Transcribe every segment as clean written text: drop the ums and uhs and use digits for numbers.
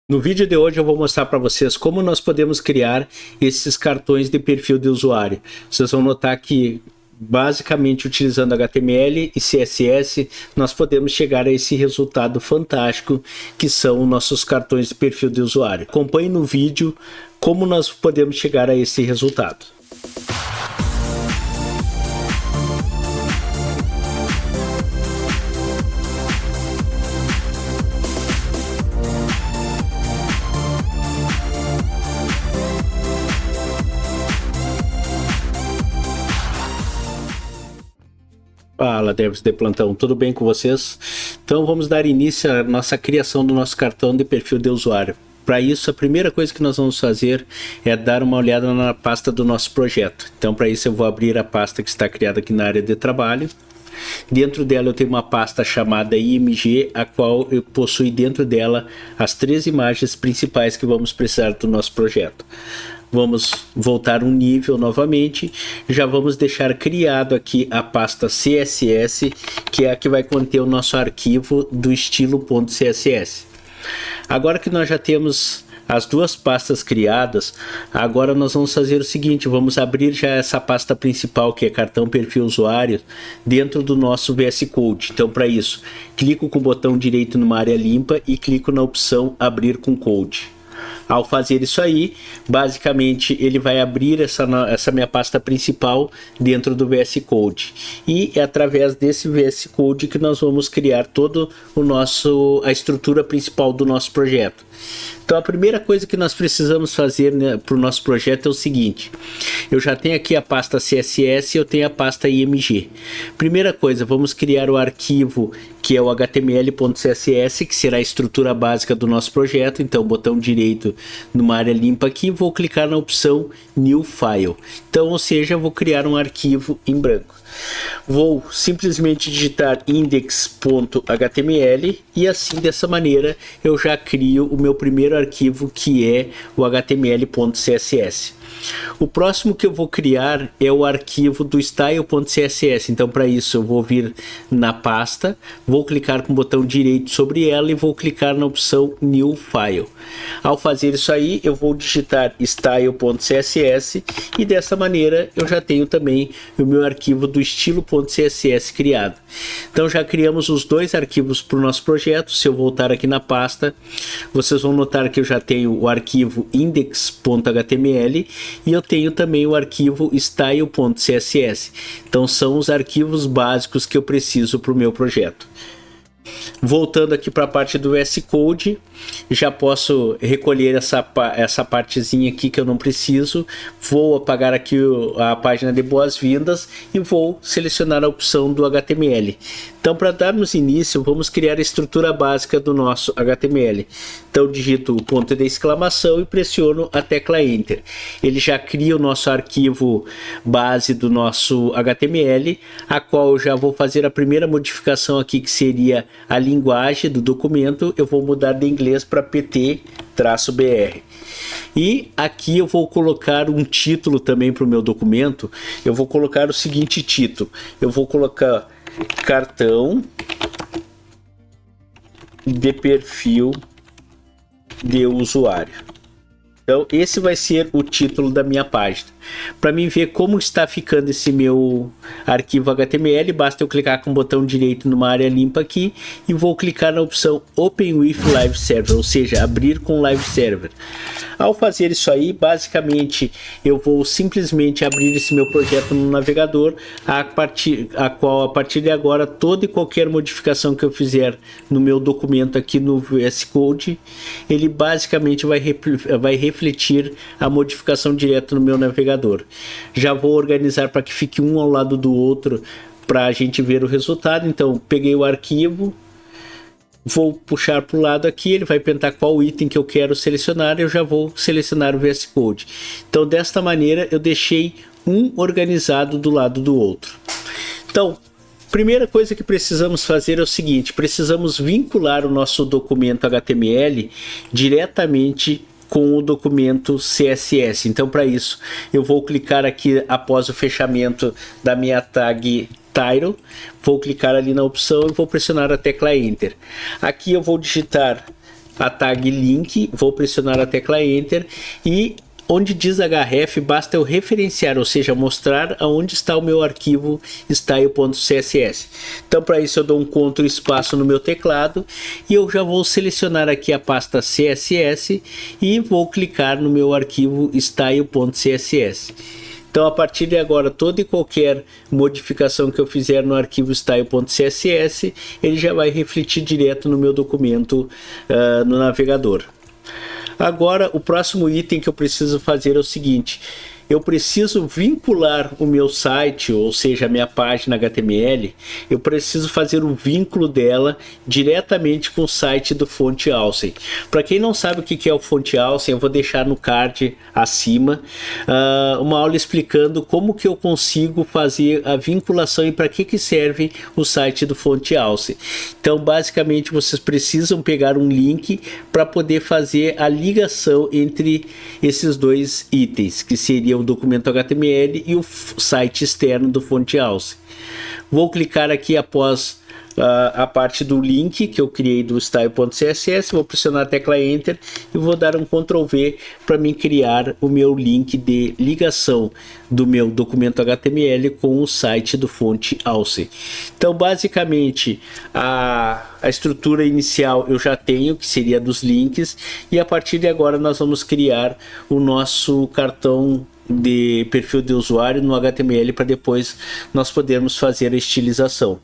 No vídeo de hoje eu vou mostrar para vocês como nós podemos criar esses cartões de perfil de usuário. Vocês vão notar que basicamente utilizando HTML e CSS nós podemos chegar a esse resultado fantástico que são nossos cartões de perfil de usuário. Acompanhe no vídeo como nós podemos chegar a esse resultado. Fala, devs de plantão, tudo bem com vocês? Então vamos dar início à nossa criação do nosso cartão de perfil de usuário. Para isso, a primeira coisa que nós vamos fazer é dar uma olhada na pasta do nosso projeto. Então para isso eu vou abrir a pasta que está criada aqui na área de trabalho. Dentro dela eu tenho uma pasta chamada IMG, a qual eu possui dentro dela as 3 imagens principais que vamos precisar do nosso projeto. Vamos voltar um nível novamente, já vamos deixar criado aqui a pasta CSS, que é a que vai conter o nosso arquivo do estilo .css. Agora que nós já temos as 2 pastas criadas, agora nós vamos fazer o seguinte, vamos abrir já essa pasta principal, que é cartão perfil usuário, dentro do nosso VS Code. Então para isso, clico com o botão direito numa área limpa e clico na opção abrir com code. Ao fazer isso aí, basicamente ele vai abrir essa minha pasta principal dentro do VS Code. E é através desse VS Code que nós vamos criar todo a estrutura principal do nosso projeto. Então a primeira coisa que nós precisamos fazer, né, para o nosso projeto é o seguinte. Eu já tenho aqui a pasta CSS e eu tenho a pasta IMG. Primeira coisa, vamos criar o arquivo que é o html.css, que será a estrutura básica do nosso projeto. Então botão direito numa área limpa aqui, vou clicar na opção New File. Então, ou seja, eu vou criar um arquivo em branco. Vou simplesmente digitar index.html e assim, dessa maneira, eu já crio o meu primeiro arquivo, que é o html.css. O próximo que eu vou criar é o arquivo do style.css. Então para isso eu vou vir na pasta, vou clicar com o botão direito sobre ela e vou clicar na opção New File. Ao fazer isso aí, eu vou digitar style.css e dessa maneira eu já tenho também o meu arquivo do estilo.css criado. Então já criamos os 2 arquivos para o nosso projeto. Se eu voltar aqui na pasta, vocês vão notar que eu já tenho o arquivo index.html e eu tenho também o arquivo style.css. Então são os arquivos básicos que eu preciso para o meu projeto. Voltando aqui para a parte do VS Code, já posso recolher essa partezinha aqui que eu não preciso. Vou apagar aqui a página de boas-vindas e vou selecionar a opção do HTML. Então, para darmos início, vamos criar a estrutura básica do nosso HTML. Então, digito o ponto de exclamação e pressiono a tecla Enter. Ele já cria o nosso arquivo base do nosso HTML, a qual eu já vou fazer a primeira modificação aqui, que seria a linguagem do documento. Eu vou mudar de inglês para PT-BR. E aqui eu vou colocar um título também para o meu documento. Eu vou colocar o seguinte título. Eu vou colocar cartão de perfil de usuário. Então esse vai ser o título da minha página. Para mim ver como está ficando esse meu arquivo HTML, basta eu clicar com o botão direito numa área limpa aqui e vou clicar na opção Open with Live Server, ou seja, abrir com Live Server. Ao fazer isso aí, basicamente eu vou simplesmente abrir esse meu projeto no navegador, a partir de agora toda e qualquer modificação que eu fizer no meu documento aqui no VS Code, ele basicamente vai refletir a modificação direto no meu navegador. Já vou organizar para que fique um ao lado do outro para a gente ver o resultado. Então peguei o arquivo, vou puxar para o lado aqui, ele vai perguntar qual item que eu quero selecionar, eu já vou selecionar o VS Code. Então desta maneira eu deixei um organizado do lado do outro. Então, primeira coisa que precisamos fazer é o seguinte, precisamos vincular o nosso documento HTML diretamente com o documento CSS. Então para isso eu vou clicar aqui após o fechamento da minha tag title, vou clicar ali na opção e vou pressionar a tecla Enter. Aqui eu vou digitar a tag link, vou pressionar a tecla Enter e onde diz href basta eu referenciar, ou seja, mostrar aonde está o meu arquivo style.css. Então para isso eu dou um Ctrl espaço no meu teclado e eu já vou selecionar aqui a pasta CSS e vou clicar no meu arquivo style.css. Então a partir de agora toda e qualquer modificação que eu fizer no arquivo style.css ele já vai refletir direto no meu documento no navegador. Agora, o próximo item que eu preciso fazer é o seguinte: eu preciso vincular o meu site, ou seja, a minha página HTML, eu preciso fazer o vínculo dela diretamente com o site do Fonte Awesome. Para quem não sabe o que é o Fonte Awesome, eu vou deixar no card acima uma aula explicando como que eu consigo fazer a vinculação e para que serve o site do Fonte Awesome. Então, basicamente, vocês precisam pegar um link para poder fazer a ligação entre esses dois itens, que seria o documento HTML e o site externo do Fonte Awesome. Vou clicar aqui após a parte do link que eu criei do style.css, vou pressionar a tecla Enter e vou dar um Ctrl V para mim criar o meu link de ligação do meu documento HTML com o site do Fonte Awesome. Então, basicamente, a estrutura inicial eu já tenho, que seria dos links, e a partir de agora nós vamos criar o nosso cartão de perfil de usuário no HTML para depois nós podermos fazer a estilização.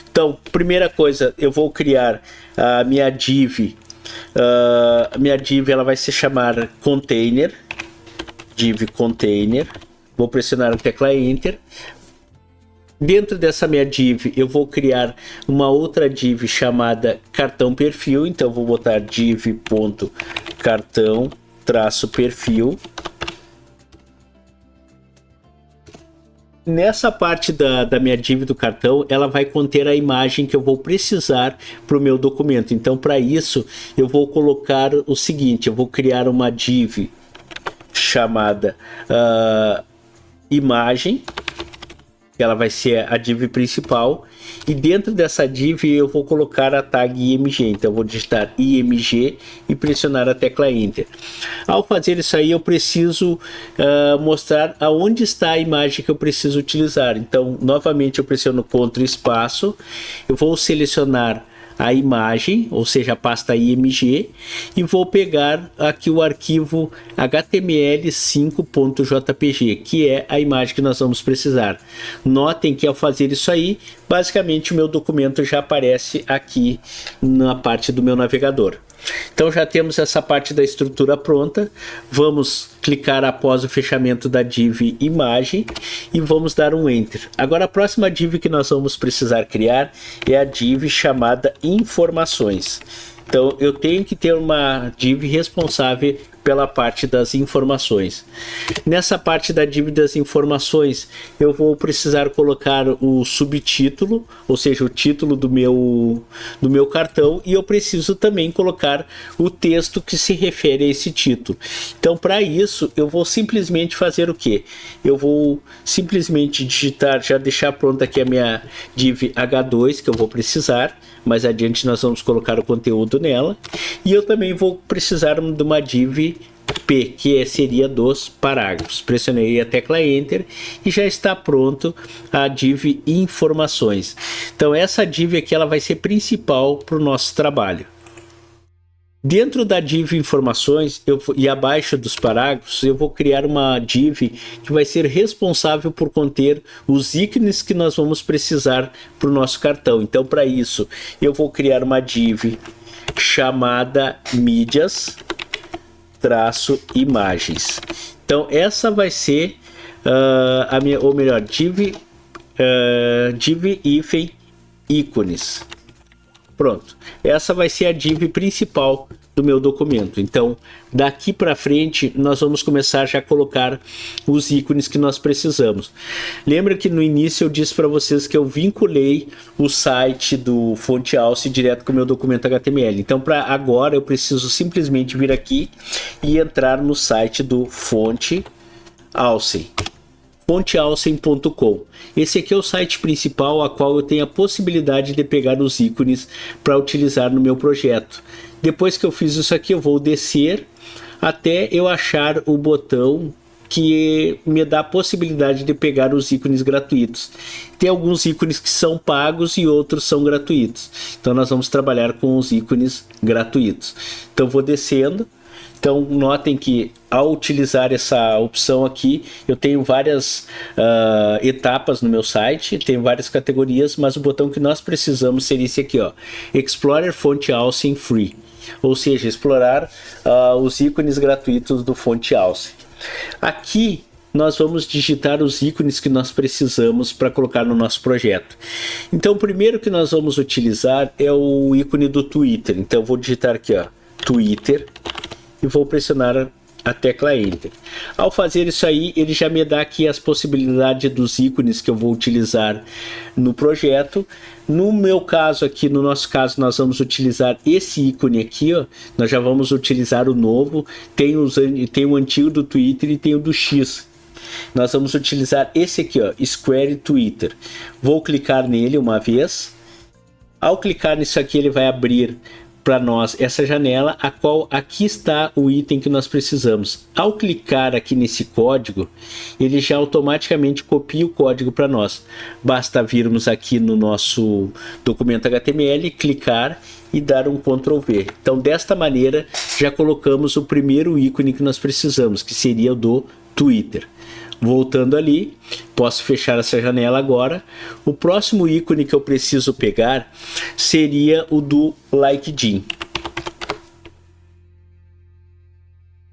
Então, primeira coisa, eu vou criar a minha div. A minha div ela vai se chamar container, div container. Vou pressionar a tecla Enter. Dentro dessa minha div eu vou criar uma outra div chamada cartão perfil. Então, vou botar div.cartão-perfil. Nessa parte da minha div do cartão, ela vai conter a imagem que eu vou precisar para o meu documento. Então, para isso, eu vou colocar o seguinte: eu vou criar uma div chamada imagem, que ela vai ser a div principal, e dentro dessa div eu vou colocar a tag img. Então eu vou digitar img e pressionar a tecla Enter. Ao fazer isso aí eu preciso mostrar aonde está a imagem que eu preciso utilizar. Então novamente eu pressiono Ctrl espaço, eu vou selecionar a imagem, ou seja, a pasta img, e vou pegar aqui o arquivo html5.jpg, que é a imagem que nós vamos precisar. Notem que ao fazer isso aí, basicamente o meu documento já aparece aqui na parte do meu navegador. Então já temos essa parte da estrutura pronta. Vamos clicar após o fechamento da div imagem e vamos dar um Enter. Agora a próxima div que nós vamos precisar criar é a div chamada informações. Então eu tenho que ter uma div responsável pela parte das informações. Nessa parte da div das informações, eu vou precisar colocar o subtítulo, ou seja, o título do meu cartão, e eu preciso também colocar o texto que se refere a esse título. Então, para isso, eu vou simplesmente fazer o quê? Eu vou simplesmente digitar, já deixar pronta aqui a minha div H2, que eu vou precisar. Mais adiante nós vamos colocar o conteúdo nela. E eu também vou precisar de uma div P, que seria dos parágrafos. Pressionei a tecla Enter e já está pronto a div informações. Então essa div aqui ela vai ser principal para o nosso trabalho. Dentro da div informações e abaixo dos parágrafos, eu vou criar uma div que vai ser responsável por conter os ícones que nós vamos precisar para o nosso cartão. Então, para isso, eu vou criar uma div chamada mídias-imagens. Então, essa vai ser a minha, ou melhor, div hífen ícones. Pronto, essa vai ser a div principal do meu documento. Então, daqui para frente, nós vamos começar já a colocar os ícones que nós precisamos. Lembra que no início eu disse para vocês que eu vinculei o site do Fonte Awesome direto com o meu documento HTML. Então, para agora, eu preciso simplesmente vir aqui e entrar no site do Fonte Awesome. fonteawesome.com. Esse aqui é o site principal a qual eu tenho a possibilidade de pegar os ícones para utilizar no meu projeto. Depois que eu fiz isso aqui, eu vou descer até eu achar o botão que me dá a possibilidade de pegar os ícones gratuitos. Tem alguns ícones que são pagos e outros são gratuitos. Então nós vamos trabalhar com os ícones gratuitos. Então vou descendo. Então notem que ao utilizar essa opção aqui, eu tenho várias etapas no meu site, tenho várias categorias, mas o botão que nós precisamos seria esse aqui, ó, Explorer Font Awesome Free, ou seja, explorar os ícones gratuitos do Font Awesome. Aqui nós vamos digitar os ícones que nós precisamos para colocar no nosso projeto. Então o primeiro que nós vamos utilizar é o ícone do Twitter. Então eu vou digitar aqui, ó, Twitter, e vou pressionar a tecla Enter. Ao fazer isso aí, ele já me dá aqui as possibilidades dos ícones que eu vou utilizar no projeto. No meu caso aqui, no nosso caso, nós vamos utilizar esse ícone aqui, ó. Nós já vamos utilizar o novo. Tem o antigo do Twitter e tem o do X. Nós vamos utilizar esse aqui, ó, Square Twitter. Vou clicar nele uma vez. Ao clicar nisso aqui, ele vai abrir para nós essa janela, a qual aqui está o item que nós precisamos. Ao clicar aqui nesse código, ele já automaticamente copia o código para nós. Basta virmos aqui no nosso documento HTML, clicar e dar um Ctrl V. Então desta maneira já colocamos o primeiro ícone que nós precisamos, que seria o do Twitter. Voltando ali, posso fechar essa janela agora. O próximo ícone que eu preciso pegar seria o do LinkedIn.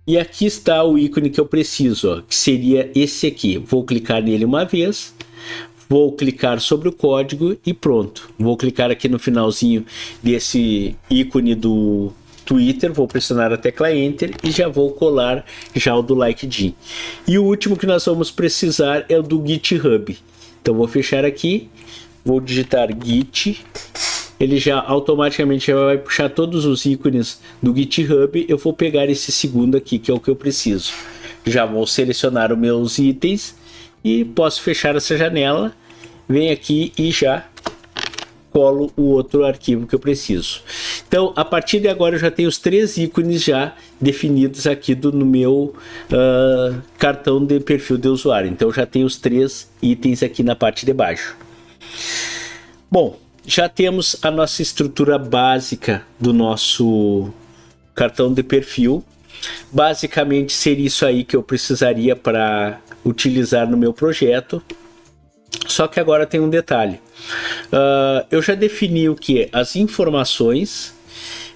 E aqui está o ícone que eu preciso, ó, que seria esse aqui. Vou clicar nele uma vez, vou clicar sobre o código e pronto. Vou clicar aqui no finalzinho desse ícone do Twitter, vou pressionar a tecla Enter e já vou colar já o do LinkedIn. E o último que nós vamos precisar é o do GitHub. Então vou fechar aqui, vou digitar Git, ele já automaticamente já vai puxar todos os ícones do GitHub. Eu vou pegar esse segundo aqui, que é o que eu preciso. Já vou selecionar os meus itens e posso fechar essa janela. Venho aqui e já colo o outro arquivo que eu preciso. Então, a partir de agora eu já tenho os 3 ícones já definidos aqui no meu cartão de perfil de usuário. Então, já tenho os 3 itens aqui na parte de baixo. Bom, já temos a nossa estrutura básica do nosso cartão de perfil. Basicamente, seria isso aí que eu precisaria para utilizar no meu projeto. Só que agora tem um detalhe. Eu já defini o que? As informações.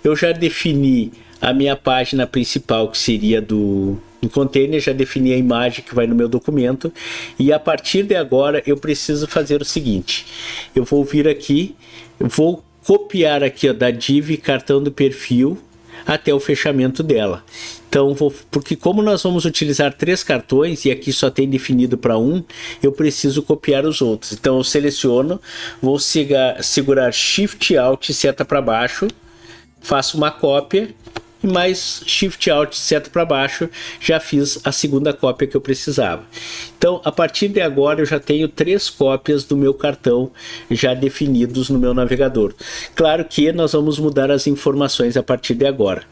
Eu já defini a minha página principal, que seria do container. Já defini a imagem que vai no meu documento. E a partir de agora eu preciso fazer o seguinte. Eu vou vir aqui, eu vou copiar aqui, ó, da div cartão do perfil até o fechamento dela. Então, porque como nós vamos utilizar 3 cartões e aqui só tem definido para um, eu preciso copiar os outros. Então eu seleciono, vou segurar Shift Alt seta para baixo, faço uma cópia e mais Shift Alt seta para baixo, já fiz a segunda cópia que eu precisava. Então, a partir de agora eu já tenho 3 cópias do meu cartão já definidos no meu navegador. Claro que nós vamos mudar as informações a partir de agora.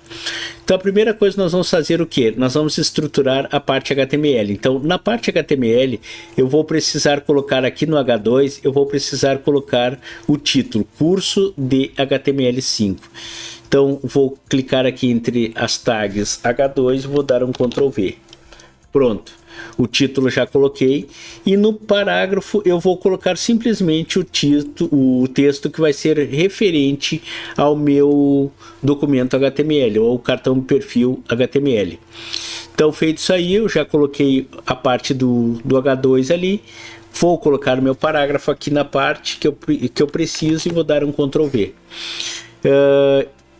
Então, a primeira coisa nós vamos fazer o que? Nós vamos estruturar a parte HTML. Então, na parte HTML, eu vou precisar colocar aqui no H2, eu vou precisar colocar o título, curso de HTML5. Então, vou clicar aqui entre as tags H2 e vou dar um Ctrl V. Pronto. O título já coloquei. E no parágrafo eu vou colocar simplesmente o texto que vai ser referente ao meu documento HTML ou cartão de perfil HTML. Então, feito isso aí, eu já coloquei a parte do H2 ali. Vou colocar o meu parágrafo aqui na parte que eu preciso e vou dar um Ctrl V.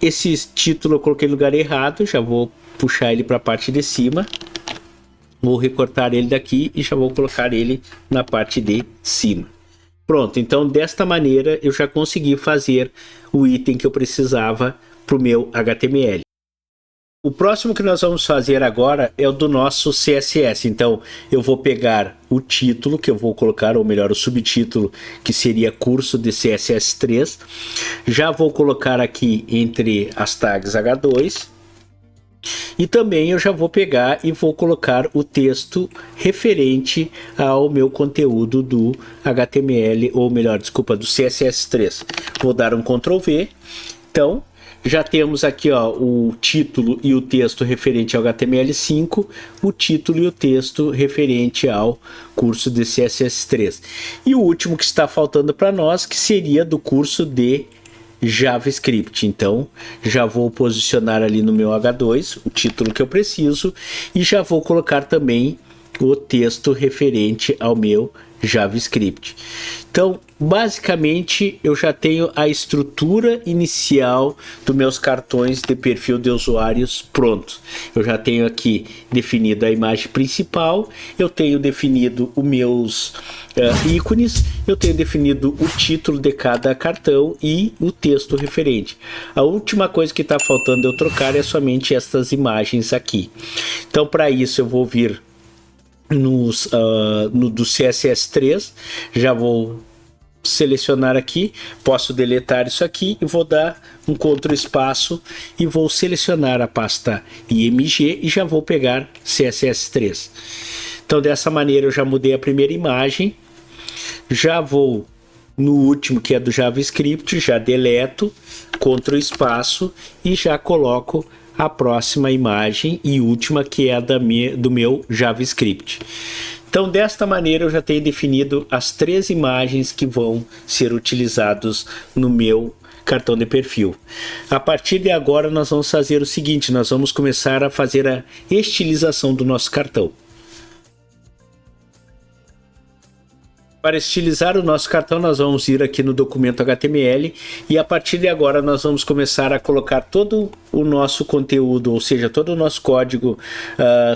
Esse título eu coloquei no lugar errado, já vou puxar ele para a parte de cima. Vou recortar ele daqui e já vou colocar ele na parte de cima. Pronto, então desta maneira eu já consegui fazer o item que eu precisava para o meu HTML. O próximo que nós vamos fazer agora é o do nosso CSS. Então, eu vou pegar o título que eu vou colocar, ou melhor, o subtítulo, que seria curso de CSS3. Já vou colocar aqui entre as tags H2. E também eu já vou pegar e vou colocar o texto referente ao meu conteúdo do HTML, ou melhor, desculpa, do CSS3. Vou dar um Ctrl V. Então, já temos aqui, ó, o título e o texto referente ao HTML5, o título e o texto referente ao curso de CSS3. E o último que está faltando para nós, que seria do curso de JavaScript. Então, já vou posicionar ali no meu H2 o título que eu preciso e já vou colocar também o texto referente ao meu JavaScript. Então, basicamente, eu já tenho a estrutura inicial dos meus cartões de perfil de usuários prontos. Eu já tenho aqui definido a imagem principal, eu tenho definido os meus ícones, eu tenho definido o título de cada cartão e o texto referente. A última coisa que está faltando eu trocar é somente estas imagens aqui. Então, para isso, eu vou vir no do CSS3, já vou selecionar aqui, posso deletar isso aqui e vou dar um Ctrl espaço e vou selecionar a pasta IMG e já vou pegar CSS3. Então dessa maneira eu já mudei a primeira imagem, já vou no último que é do JavaScript, já deleto, Ctrl espaço e já coloco a próxima imagem e última que é a do meu JavaScript. Então, desta maneira, eu já tenho definido as 3 imagens que vão ser utilizadas no meu cartão de perfil. A partir de agora, nós vamos fazer o seguinte, nós vamos começar a fazer a estilização do nosso cartão. Para estilizar o nosso cartão, nós vamos ir aqui no documento HTML e a partir de agora nós vamos começar a colocar todo o nosso conteúdo, ou seja, todo o nosso código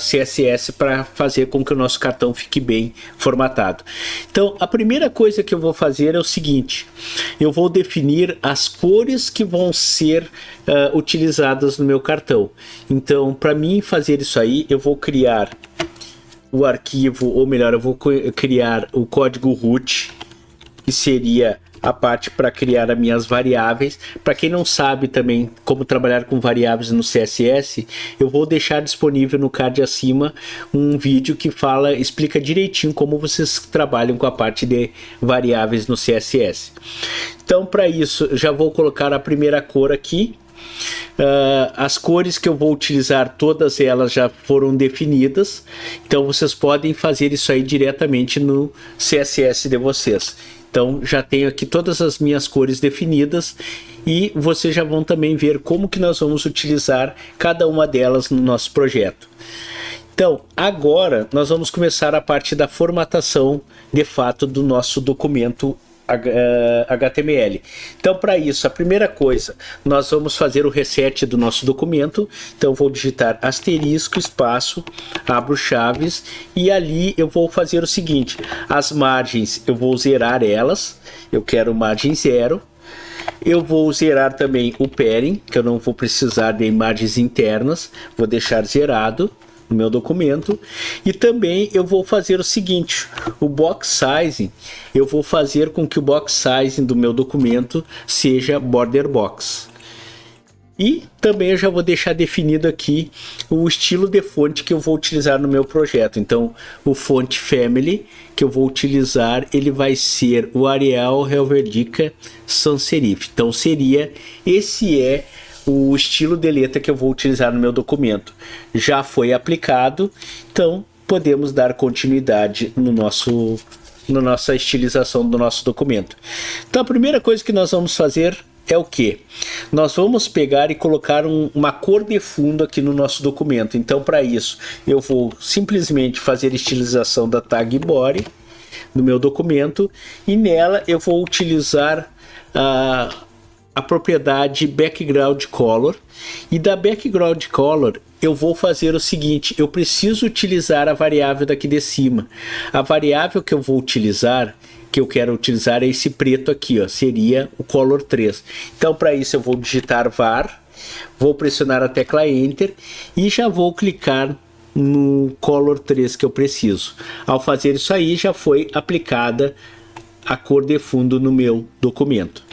CSS para fazer com que o nosso cartão fique bem formatado. Então, a primeira coisa que eu vou fazer é o seguinte, eu vou definir as cores que vão ser utilizadas no meu cartão. Então, para mim fazer isso aí, eu vou criar o arquivo, ou melhor, eu vou criar o código root, que seria a parte para criar as minhas variáveis. Para quem não sabe também como trabalhar com variáveis no CSS, eu vou deixar disponível no card acima um vídeo que explica direitinho como vocês trabalham com a parte de variáveis no CSS. Então, para isso, já vou colocar a primeira cor aqui. As cores que eu vou utilizar, todas elas já foram definidas, então vocês podem fazer isso aí diretamente no CSS de vocês. Então já tenho aqui todas as minhas cores definidas e vocês já vão também ver como que nós vamos utilizar cada uma delas no nosso projeto. Então agora nós vamos começar a parte da formatação de fato do nosso documento HTML. Então, para isso, a primeira coisa, nós vamos fazer o reset do nosso documento. Então, vou digitar asterisco, espaço, abro chaves e ali eu vou fazer o seguinte, as margens eu vou zerar elas, eu quero margem 0. Eu vou zerar também o padding, que eu não vou precisar de margens internas, vou deixar zerado no meu documento. E também eu vou fazer o seguinte, o box sizing, eu vou fazer com que o box sizing do meu documento seja border box. E também eu já vou deixar definido aqui o estilo de fonte que eu vou utilizar no meu projeto. Então, o font family que eu vou utilizar, ele vai ser o Arial Helvetica Sans Serif. Então, esse é o estilo de letra que eu vou utilizar no meu documento. Já foi aplicado, então podemos dar continuidade na nossa estilização do nosso documento. Então a primeira coisa que nós vamos fazer é o que? Nós vamos pegar e colocar uma cor de fundo aqui no nosso documento. Então para isso eu vou simplesmente fazer a estilização da tag body no meu documento e nela eu vou utilizar a propriedade background color, e da background color eu vou fazer o seguinte, eu preciso utilizar a variável daqui de cima. A variável que eu vou utilizar, que eu quero utilizar é esse preto aqui, ó, seria o color 3. Então para isso eu vou digitar var Vou pressionar a tecla Enter e já vou clicar no Color 3 que eu preciso. Ao fazer isso aí, já foi aplicada a cor de fundo no meu documento.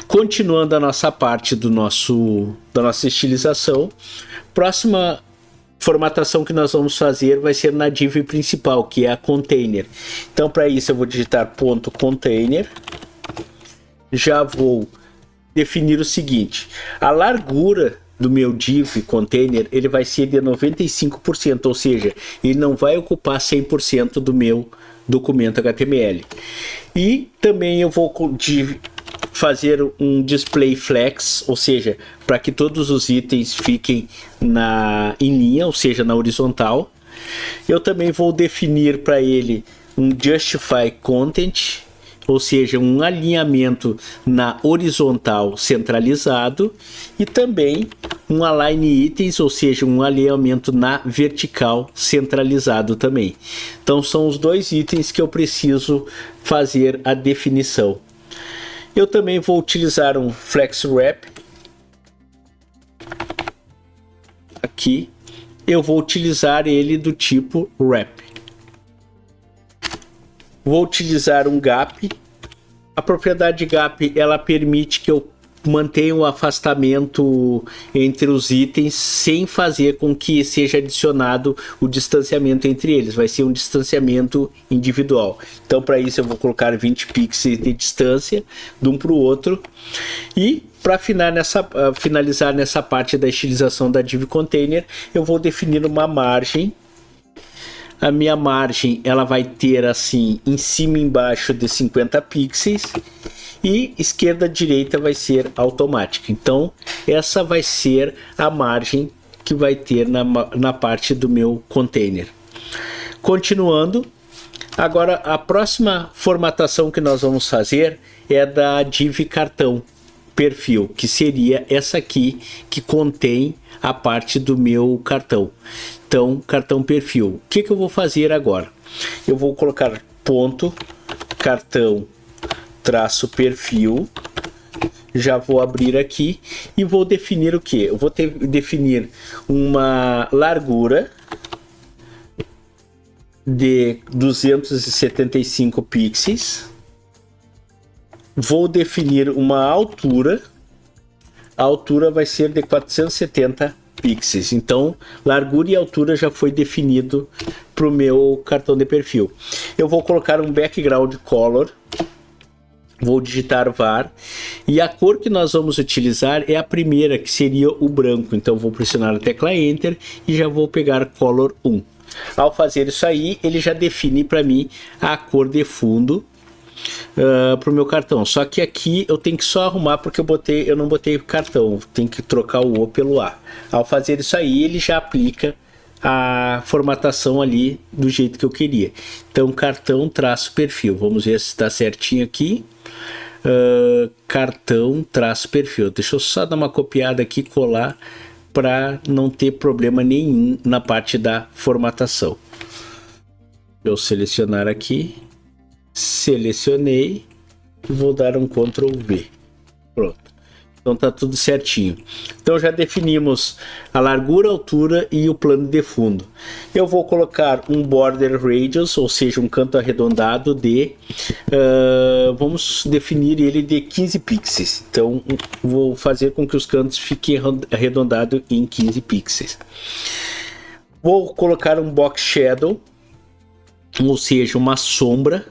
Continuando a nossa parte da nossa estilização, próxima formatação que nós vamos fazer vai ser na div principal, que é a container. Então, para isso eu vou digitar ponto .container. Já vou definir o seguinte: a largura do meu div container ele vai ser de 95%, ou seja, ele não vai ocupar 100% do meu documento HTML. E também eu vou fazer um display flex, ou seja, para que todos os itens fiquem em linha, ou seja, na horizontal. Eu também vou definir para ele um justify content, ou seja, um alinhamento na horizontal centralizado, e também um align itens, ou seja, um alinhamento na vertical centralizado também. Então são os dois itens que eu preciso fazer a definição. Eu também vou utilizar um flex wrap. Aqui eu vou utilizar ele do tipo wrap. Vou utilizar um gap. A propriedade gap ela permite que eu mantenha um afastamento entre os itens sem fazer com que seja adicionado o distanciamento entre eles. Vai ser um distanciamento individual. Então, para isso eu vou colocar 20 pixels de distância de um para o outro. E para finalizar nessa parte da estilização da div container, eu vou definir uma margem. A minha margem ela vai ter assim em cima e embaixo de 50 pixels e esquerda direita vai ser automática. Então essa vai ser a margem que vai ter na parte do meu container. Continuando, agora a próxima formatação que nós vamos fazer é da div cartão perfil, que seria essa aqui que contém a parte do meu cartão. Então, cartão perfil. O que eu vou fazer agora? Eu vou colocar ponto cartão traço perfil. Já vou abrir aqui e vou definir o que? Eu vou definir uma largura de 275 pixels. Vou definir uma altura. A altura vai ser de 470 pixels. Então, largura e altura já foi definido para o meu cartão de perfil. Eu vou colocar um background color. Vou digitar var. E a cor que nós vamos utilizar é a primeira, que seria o branco. Então, vou pressionar a tecla Enter e já vou pegar color 1. Ao fazer isso aí, ele já define para mim a cor de fundo para o meu cartão. Só que aqui eu tenho que só arrumar porque eu não botei cartão, tem que trocar o O pelo A. Ao fazer isso aí, ele já aplica a formatação ali do jeito que eu queria. Então, cartão traço perfil, vamos ver se está certinho aqui. Cartão traço perfil, deixa eu só dar uma copiada aqui e colar para não ter problema nenhum na parte da formatação. Eu selecionar aqui, selecionei e vou dar um Ctrl V. Pronto. Então tá tudo certinho. Então já definimos a largura, a altura e o plano de fundo. Eu vou colocar um border radius, ou seja, um canto arredondado de vamos definir ele de 15 pixels. Então vou fazer com que os cantos fiquem arredondados em 15 pixels. Vou colocar um box shadow, ou seja, uma sombra.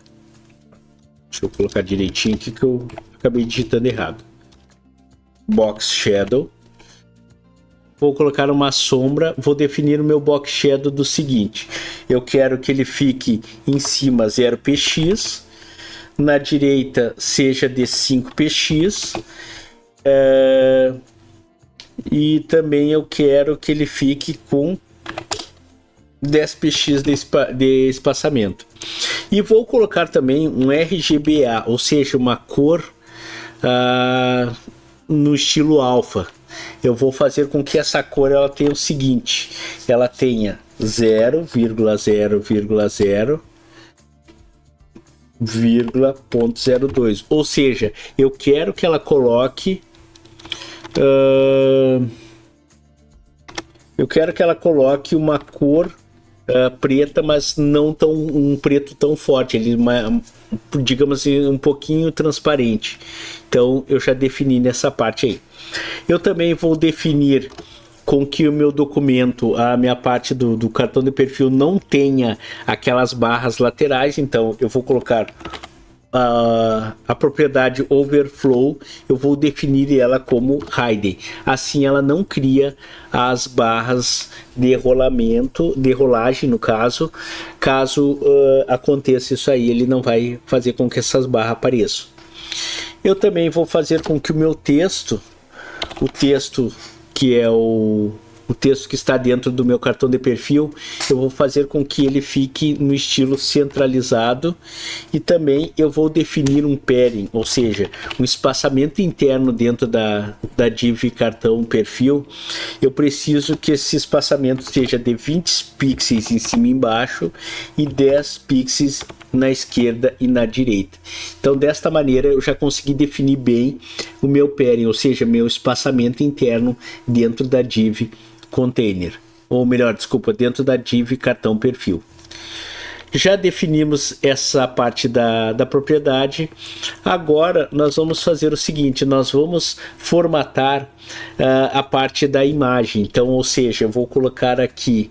Deixa eu colocar direitinho aqui que eu acabei digitando errado. Box shadow. Vou colocar uma sombra. Vou definir o meu box shadow do seguinte: eu quero que ele fique em cima 0px, na direita seja de 5px, e também eu quero que ele fique com 10px de espaçamento. E vou colocar também um RGBA, ou seja, uma cor no estilo alfa. Eu vou fazer com que essa cor ela tenha o seguinte: ela tenha 0,0,0,02, ou seja, eu quero que ela coloque Eu quero que ela coloque uma cor preta, mas não tão um preto tão forte, ele digamos assim, um pouquinho transparente. Então eu já defini nessa parte aí. Eu também vou definir com que o meu documento, a minha parte do cartão de perfil não tenha aquelas barras laterais, então eu vou colocar a propriedade overflow, eu vou definir ela como hidden. Assim ela não cria as barras de rolamento, de rolagem no caso. Caso aconteça isso aí, ele não vai fazer com que essas barras apareçam. Eu também vou fazer com que o meu texto, o texto que é o texto que está dentro do meu cartão de perfil, eu vou fazer com que ele fique no estilo centralizado, e também eu vou definir um padding, ou seja, um espaçamento interno dentro da div cartão perfil. Eu preciso que esse espaçamento seja de 20 pixels em cima e embaixo e 10 pixels na esquerda e na direita. Então desta maneira eu já consegui definir bem o meu padding, ou seja, meu espaçamento interno dentro da div container, ou melhor, desculpa, dentro da div cartão perfil. Já definimos essa parte da propriedade. Agora nós vamos fazer o seguinte, nós vamos formatar a parte da imagem. Então, ou seja, eu vou colocar aqui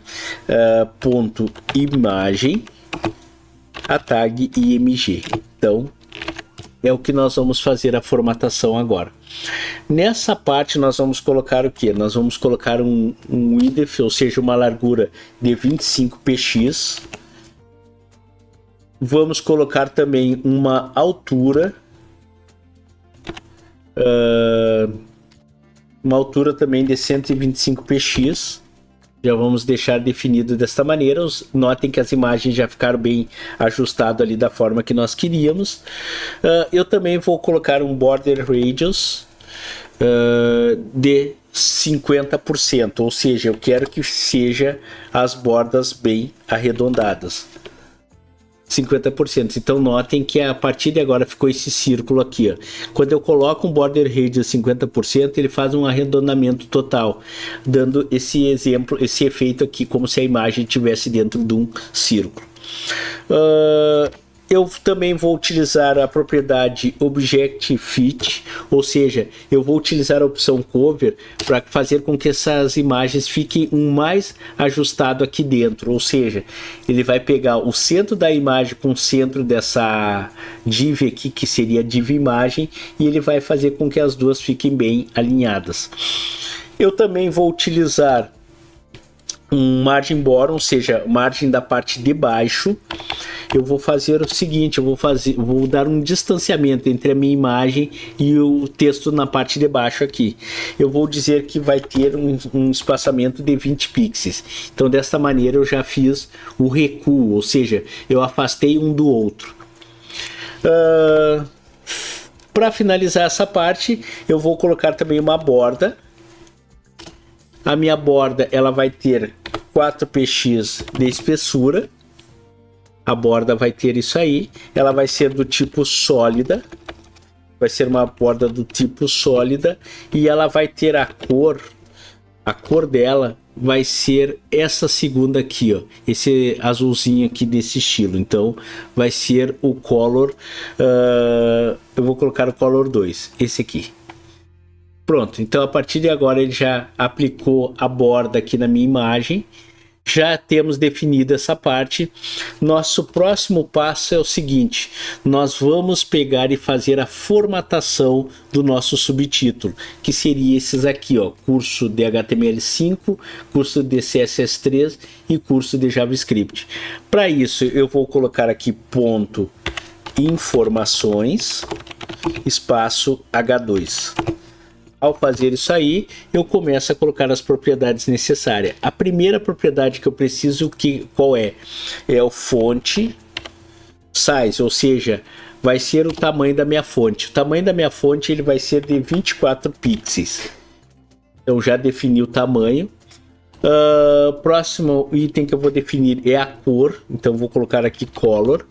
ponto imagem, a tag img. Então é o que nós vamos fazer a formatação agora. Nessa parte nós vamos colocar o que? Nós vamos colocar um width, ou seja, uma largura de 25 px. Vamos colocar também uma altura, também de 125 px. Já vamos deixar definido desta maneira. Notem que as imagens já ficaram bem ajustadas ali da forma que nós queríamos. Eu também vou colocar um border radius de 50%, ou seja, eu quero que seja as bordas bem arredondadas. 50%. Então notem que a partir de agora ficou esse círculo aqui, ó. Quando eu coloco um border radius 50%, ele faz um arredondamento total, dando esse exemplo, esse efeito aqui, como se a imagem estivesse dentro de um círculo. Eu também vou utilizar a propriedade Object Fit, ou seja, eu vou utilizar a opção Cover para fazer com que essas imagens fiquem mais ajustado aqui dentro, ou seja, ele vai pegar o centro da imagem com o centro dessa div aqui, que seria a div imagem, e ele vai fazer com que as duas fiquem bem alinhadas. Eu também vou utilizar um margin border, ou seja, margem da parte de baixo. Eu vou fazer o seguinte, vou dar um distanciamento entre a minha imagem e o texto na parte de baixo aqui. Eu vou dizer que vai ter um espaçamento de 20 pixels. Então desta maneira eu já fiz o recuo, ou seja, eu afastei um do outro. Para finalizar essa parte, eu vou colocar também uma borda. A minha borda ela vai ter 4 px de espessura. A borda vai ter isso aí. Ela vai ser do tipo sólida. Vai ser uma borda do tipo sólida. E ela vai ter a cor. A cor dela vai ser essa segunda aqui, ó. Esse azulzinho aqui desse estilo. Então vai ser o color. Eu vou colocar o color 2. Esse aqui. Pronto, então a partir de agora ele já aplicou a borda aqui na minha imagem. Já temos definido essa parte. Nosso próximo passo é o seguinte: nós vamos pegar e fazer a formatação do nosso subtítulo, que seria esses aqui, ó, curso de HTML5, curso de CSS3 e curso de JavaScript. Para isso eu vou colocar aqui ponto informações espaço H2. Ao fazer isso aí, eu começo a colocar as propriedades necessárias. A primeira propriedade que eu preciso, qual é? É o font size, ou seja, vai ser o tamanho da minha fonte. O tamanho da minha fonte ele vai ser de 24 pixels. Eu já defini o tamanho. Próximo item que eu vou definir é a cor, então vou colocar aqui color.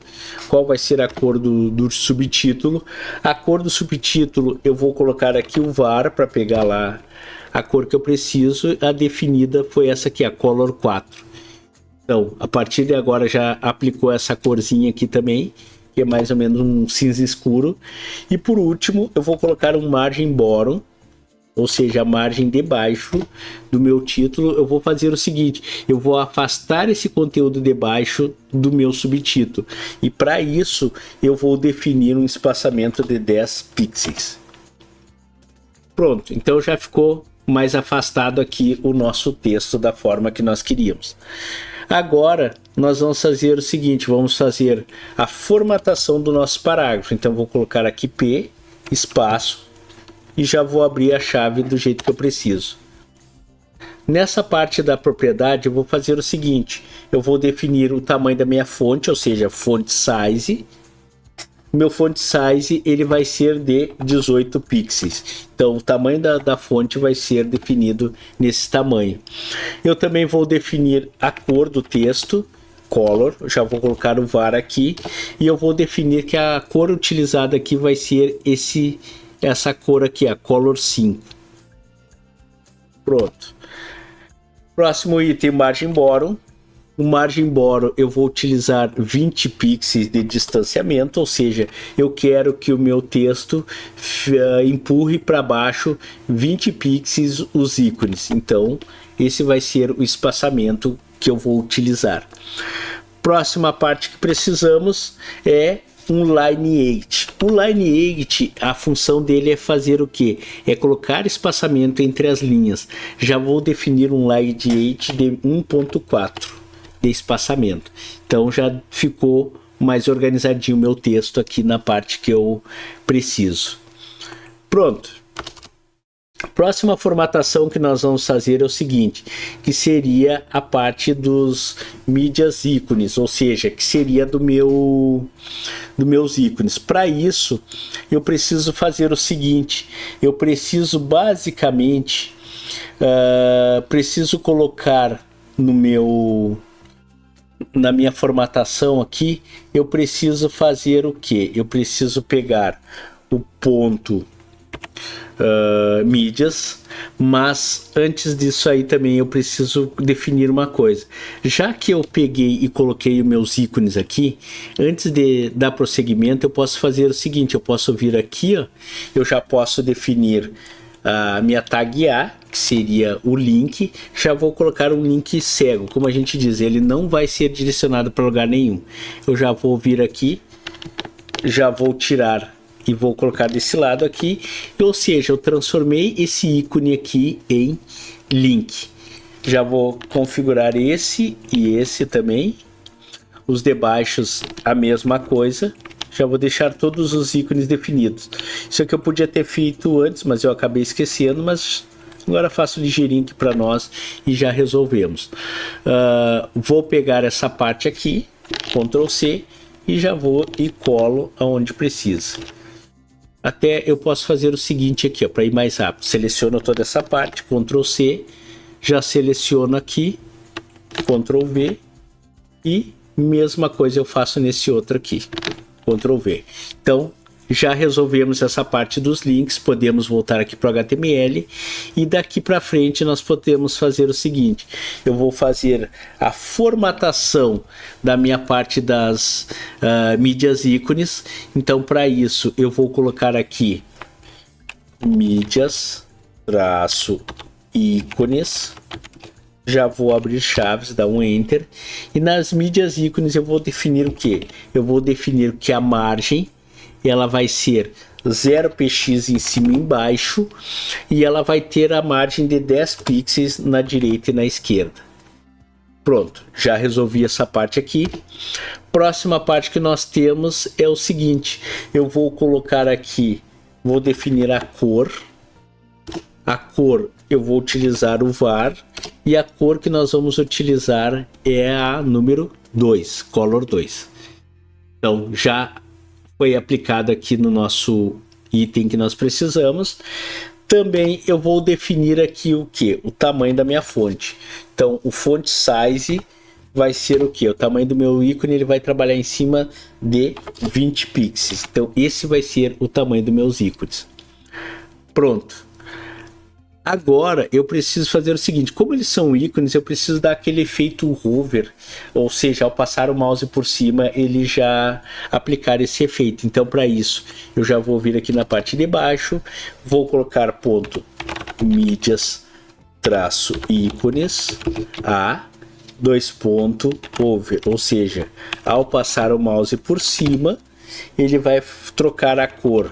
Qual vai ser a cor do subtítulo? A cor do subtítulo eu vou colocar aqui o var para pegar lá a cor que eu preciso. A definida foi essa aqui, a color 4. Então, a partir de agora já aplicou essa corzinha aqui também, que é mais ou menos um cinza escuro. E por último, eu vou colocar um margem bottom, ou seja, a margem de baixo do meu título. Eu vou fazer o seguinte, eu vou afastar esse conteúdo de baixo do meu subtítulo. E para isso, eu vou definir um espaçamento de 10 pixels. Pronto, então já ficou mais afastado aqui o nosso texto da forma que nós queríamos. Agora, nós vamos fazer o seguinte, vamos fazer a formatação do nosso parágrafo. Então, vou colocar aqui P, espaço, e já vou abrir a chave do jeito que eu preciso. Nessa parte da propriedade, eu vou fazer o seguinte, eu vou definir o tamanho da minha fonte, ou seja, font size. Meu font size ele vai ser de 18 pixels. Então, o tamanho da fonte vai ser definido nesse tamanho. Eu também vou definir a cor do texto, color. Já vou colocar o var aqui. E eu vou definir que a cor utilizada aqui vai ser essa cor aqui, a color 5. Pronto. Próximo item, margem bottom. O margem bottom eu vou utilizar 20 pixels de distanciamento, ou seja, eu quero que o meu texto empurre para baixo 20 pixels os ícones. Então, esse vai ser o espaçamento que eu vou utilizar. Próxima parte que precisamos é um line 8. O line 8, a função dele é fazer o que? É colocar espaçamento entre as linhas. Já vou definir um line 8 de 1.4. de espaçamento. Então já ficou mais organizadinho o meu texto aqui na parte que eu preciso. Pronto. Próxima formatação que nós vamos fazer é o seguinte, que seria a parte dos mídias ícones, ou seja, que seria dos meus ícones. Para isso, eu preciso fazer o seguinte, eu preciso basicamente, preciso colocar na minha formatação aqui, eu preciso fazer o que? Eu preciso pegar o ponto mídias, mas antes disso aí também eu preciso definir uma coisa. Já que eu peguei e coloquei os meus ícones aqui, antes de dar prosseguimento, eu posso fazer o seguinte, eu posso vir aqui, ó, eu já posso definir a minha tag A, que seria o link. Já vou colocar um link cego, como a gente diz, ele não vai ser direcionado para lugar nenhum. Eu já vou vir aqui, já vou tirar e vou colocar desse lado aqui, ou seja, eu transformei esse ícone aqui em link. Já vou configurar esse e esse também, os de baixos a mesma coisa. Já vou deixar todos os ícones definidos. Isso aqui eu podia ter feito antes, mas eu acabei esquecendo, mas agora faço ligeirinho aqui para nós e já resolvemos. Vou pegar essa parte aqui, Ctrl C, e já vou e colo aonde precisa. Até eu posso fazer o seguinte aqui, para ir mais rápido. Seleciono toda essa parte, Ctrl C, já seleciono aqui, Ctrl V, e mesma coisa eu faço nesse outro aqui. Ctrl V. Então, já resolvemos essa parte dos links, podemos voltar aqui para o HTML e daqui para frente nós podemos fazer o seguinte, eu vou fazer a formatação da minha parte das mídias ícones. Então, para isso, eu vou colocar aqui mídias, ícones. Já vou abrir chaves, dar um enter, e nas mídias ícones eu vou definir o que? Eu vou definir que a margem ela vai ser 0px em cima e embaixo, e ela vai ter a margem de 10 pixels na direita e na esquerda. Pronto, já resolvi essa parte aqui. Próxima parte que nós temos é o seguinte, eu vou colocar aqui, vou definir a cor eu vou utilizar o var, e a cor que nós vamos utilizar é a número 2, color 2. Então já foi aplicado aqui no nosso item que nós precisamos. Também eu vou definir aqui o que? O tamanho da minha fonte. Então, o font size vai ser o que? O tamanho do meu ícone, ele vai trabalhar em cima de 20 pixels. Então, esse vai ser o tamanho dos meus ícones. Pronto. Agora, eu preciso fazer o seguinte, como eles são ícones, eu preciso dar aquele efeito hover, ou seja, ao passar o mouse por cima, ele já aplicar esse efeito. Então, para isso, eu já vou vir aqui na parte de baixo, vou colocar ponto mídias, traço ícones, a, dois ponto over, ou seja, ao passar o mouse por cima, ele vai trocar a cor,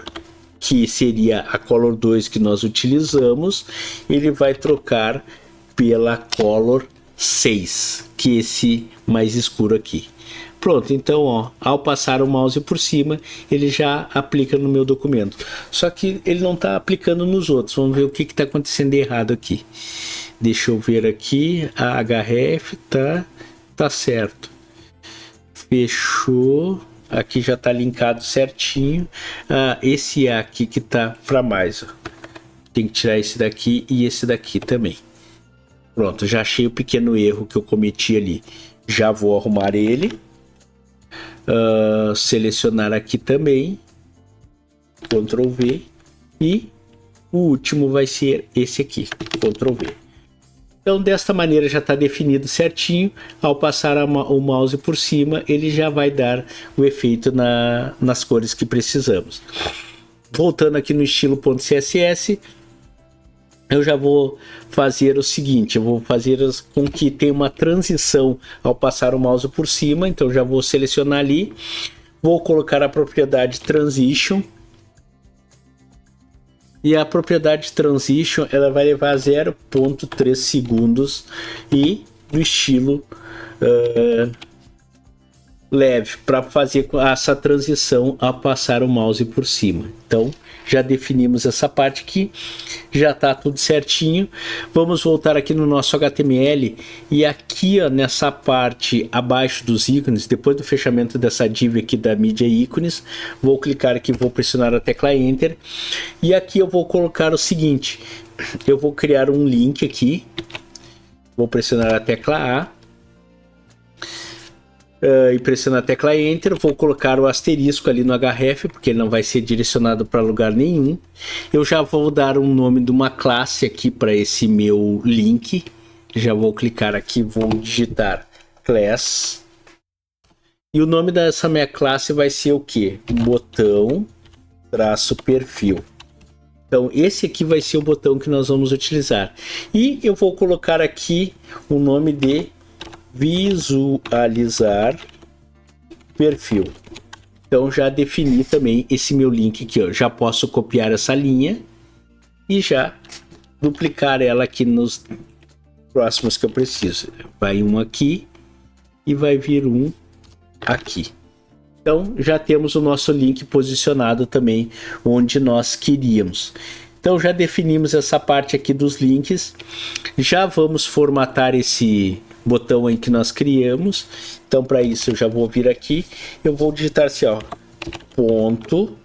que seria a Color 2 que nós utilizamos, ele vai trocar pela Color 6, que é esse mais escuro aqui. Pronto, então, ó, ao passar o mouse por cima, ele já aplica no meu documento. Só que ele não está aplicando nos outros. Vamos ver o que está acontecendo de errado aqui. Deixa eu ver aqui. A href tá certo. Fechou. Aqui já está linkado certinho. Esse aqui que tá para mais. Ó. Tem que tirar esse daqui e esse daqui também. Pronto, já achei o pequeno erro que eu cometi ali. Já vou arrumar ele. Selecionar aqui também. Ctrl V. E o último vai ser esse aqui. Ctrl V. Então, desta maneira já está definido certinho. Ao passar o mouse por cima, ele já vai dar o efeito nas cores que precisamos. Voltando aqui no estilo .css, eu já vou fazer o seguinte, eu vou fazer com que tenha uma transição ao passar o mouse por cima. Então, já vou selecionar ali, vou colocar a propriedade transition. E a propriedade transition, ela vai levar a 0.3 segundos e do estilo leve, para fazer essa transição a passar o mouse por cima. Então, já definimos essa parte aqui, já está tudo certinho. Vamos voltar aqui no nosso HTML e aqui, ó, nessa parte abaixo dos ícones, depois do fechamento dessa div aqui da mídia ícones, vou clicar aqui, vou pressionar a tecla Enter e aqui eu vou colocar o seguinte, eu vou criar um link aqui, vou pressionar a tecla A, e pressionar a tecla Enter, vou colocar o asterisco ali no href, porque ele não vai ser direcionado para lugar nenhum. Eu já vou dar um nome de uma classe aqui para esse meu link. Já vou clicar aqui, vou digitar class. E o nome dessa minha classe vai ser o que? Botão traço perfil. Então, esse aqui vai ser o botão que nós vamos utilizar. E eu vou colocar aqui o nome de visualizar perfil. Então já defini também esse meu link aqui, ó. Já posso copiar essa linha e já duplicar ela aqui nos próximos que eu preciso. Vai um aqui e vai vir um aqui. Então já temos o nosso link posicionado também onde nós queríamos. Então já definimos essa parte aqui dos links. Já vamos formatar esse botão aí que nós criamos. Então para isso eu já vou vir aqui, eu vou digitar assim, ó, ponto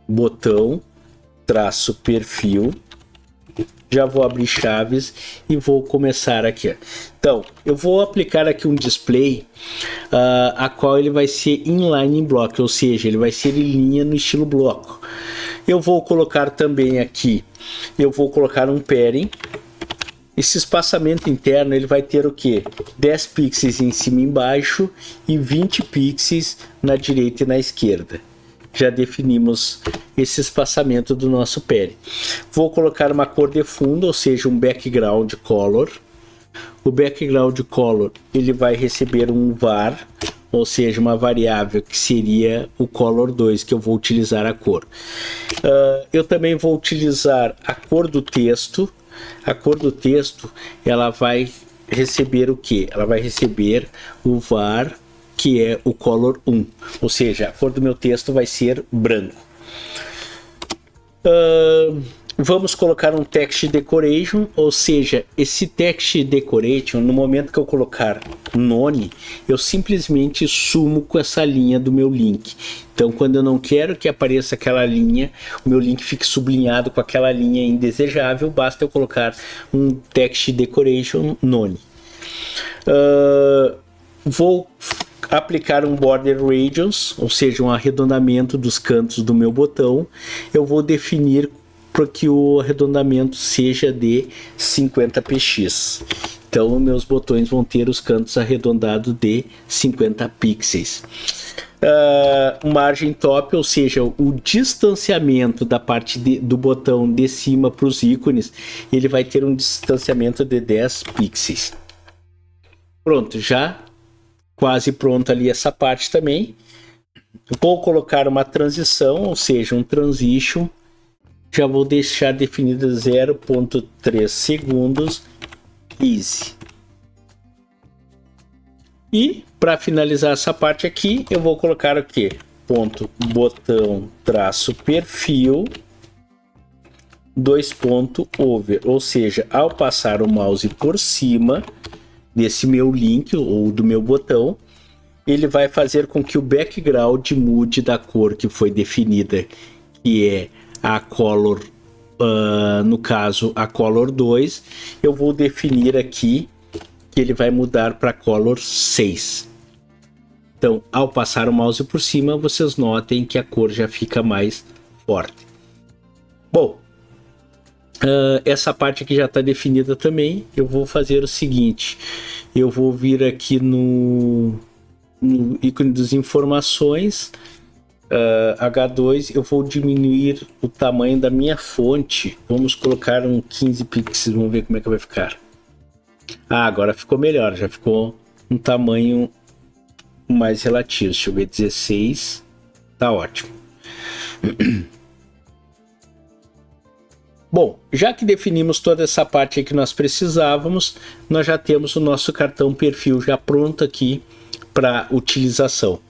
botão traço perfil, já vou abrir chaves e vou começar aqui, ó. Então eu vou aplicar aqui um display a qual ele vai ser inline in block, ou seja, ele vai ser em linha no estilo bloco. Eu vou colocar também aqui, eu vou colocar um padding. Esse espaçamento interno ele vai ter o que? 10 pixels em cima e embaixo e 20 pixels na direita e na esquerda. Já definimos esse espaçamento do nosso padding. Vou colocar uma cor de fundo, ou seja, um background color. O background color ele vai receber um var, ou seja, uma variável que seria o color 2, que eu vou utilizar a cor. Eu também vou utilizar a cor do texto. A cor do texto, ela vai receber o que? Ela vai receber o var, que é o color 1. Ou seja, a cor do meu texto vai ser branco. vamos colocar um text decoration, ou seja, esse text decoration, no momento que eu colocar none, eu simplesmente sumo com essa linha do meu link. Então, quando eu não quero que apareça aquela linha, o meu link fique sublinhado com aquela linha indesejável, basta eu colocar um text decoration none. Vou aplicar um border radius, ou seja, um arredondamento dos cantos do meu botão. Eu vou definir para que o arredondamento seja de 50 px. Então, meus botões vão ter os cantos arredondados de 50 pixels. Margem top, ou seja, o distanciamento da parte do botão de cima para os ícones, ele vai ter um distanciamento de 10 pixels. Pronto, já quase pronto ali essa parte também. Vou colocar uma transição, ou seja, um transition. Já vou deixar definida 0.3 segundos, easy. E para finalizar essa parte aqui, eu vou colocar o que? Ponto botão traço perfil 2 ponto over, ou seja, ao passar o mouse por cima desse meu link ou do meu botão, ele vai fazer com que o background mude da cor que foi definida, que é a color, no caso a color 2, eu vou definir aqui que ele vai mudar para color 6. Então, ao passar o mouse por cima, vocês notem que a cor já fica mais forte. Bom, essa parte aqui já está definida também. Eu vou fazer o seguinte, eu vou vir aqui no ícone das informações, H2, eu vou diminuir o tamanho da minha fonte. Vamos colocar um 15 pixels, vamos ver como é que vai ficar. Agora ficou melhor, já ficou um tamanho mais relativo. Deixa eu ver, 16, tá ótimo. Bom, já que definimos toda essa parte que nós precisávamos, nós já temos o nosso cartão perfil já pronto aqui para utilização.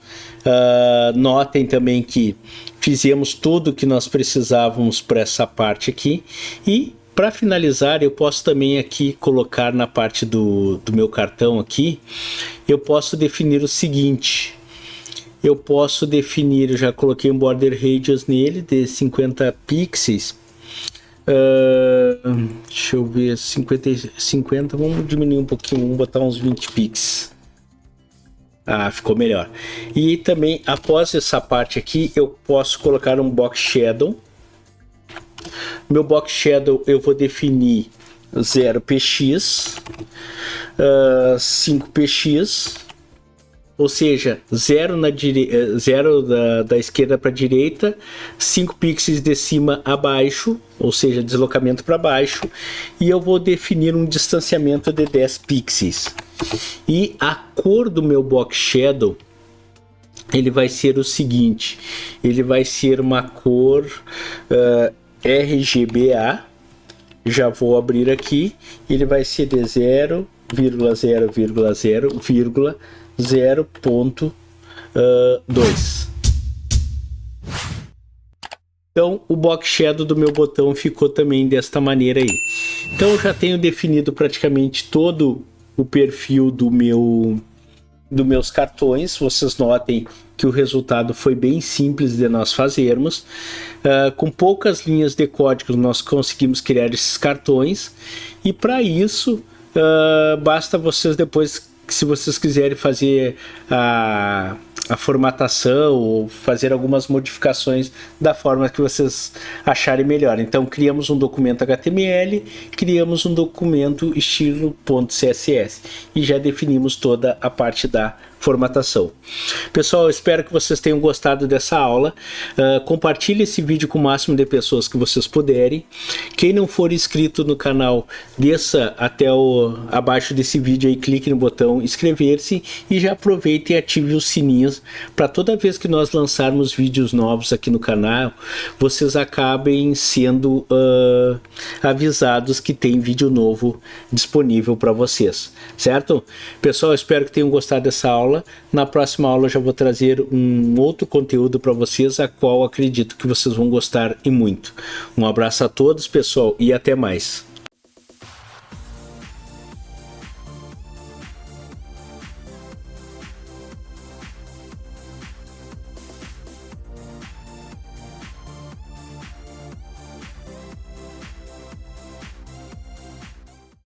Notem também que fizemos tudo o que nós precisávamos para essa parte aqui. E para finalizar, eu posso também aqui colocar na parte do meu cartão aqui, eu posso definir o seguinte. Eu posso definir, eu já coloquei um border radius nele de 50 pixels. Deixa eu ver, 50, vamos diminuir um pouquinho, vamos botar uns 20 pixels. Ficou melhor. E também, após essa parte aqui, eu posso colocar um box shadow. Meu box shadow eu vou definir 0 px, 5 px, ou seja, 0 da esquerda para a direita, 5 pixels de cima a baixo, ou seja, deslocamento para baixo, e eu vou definir um distanciamento de 10 pixels. E a cor do meu box shadow, ele vai ser o seguinte, ele vai ser uma cor RGBA, já vou abrir aqui, ele vai ser de 0,0,0,0.2. Então o box shadow do meu botão ficou também desta maneira aí. Então eu já tenho definido praticamente todo o perfil dos meus cartões. Vocês notem que o resultado foi bem simples de nós fazermos. Com poucas linhas de código nós conseguimos criar esses cartões, e para isso basta vocês depois, se vocês quiserem fazer a formatação ou fazer algumas modificações da forma que vocês acharem melhor. Então criamos um documento HTML, criamos um documento estilo .css e já definimos toda a parte da formatação. Pessoal, eu espero que vocês tenham gostado dessa aula. Compartilhe esse vídeo com o máximo de pessoas que vocês puderem. Quem não for inscrito no canal, desça até abaixo desse vídeo e clique no botão inscrever-se e já aproveite e ative os sininhos para toda vez que nós lançarmos vídeos novos aqui no canal, vocês acabem sendo avisados que tem vídeo novo disponível para vocês, certo? Pessoal, eu espero que tenham gostado dessa aula. aula. Na próxima aula eu já vou trazer um outro conteúdo para vocês, a qual acredito que vocês vão gostar e muito. Um abraço a todos, pessoal, e até mais.